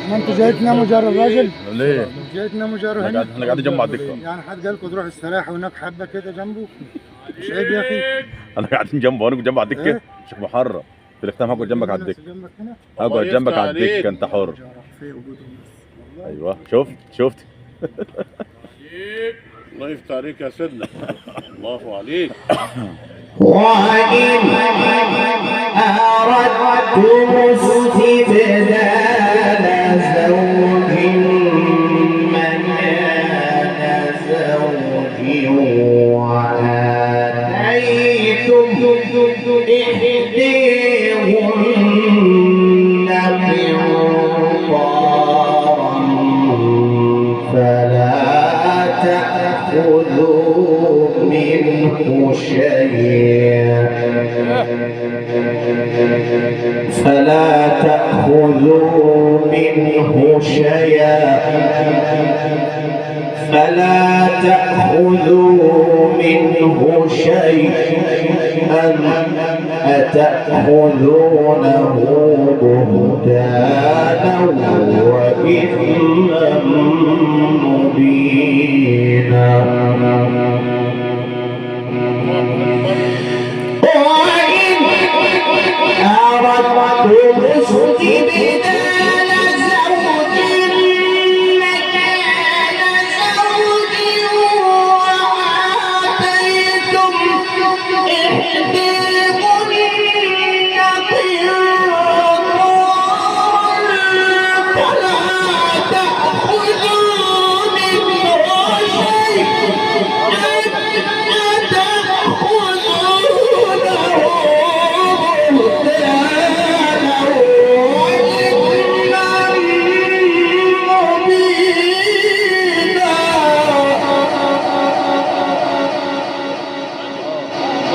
ما انتوا جاي تناموا جار الراجل؟ ليه؟ جاي تناموا جاره هنا؟ احنا قاعدين جنب على الدكه. يعني حد قال لكم تروحوا استراحوا هناك حبه كده جنبه؟ مش عيب يا اخي؟ انا قاعدين جنبه وانا جنب على الدكه. إيه؟ شيخ محرم في الاختام هقعد جنبك على الدكه. جنبك هنا؟ هقعد جنبك على الدكه انت حر. في وجود الناس. ايوه شفت الله يفتح عليك يا سيدنا. الله عليك. وإن أردتم استبدال زوج مكان زوج وآتيتم إحداهن قنطارا فلا تأخذوا منه شيئا أتأخذونه بهتانا وإثما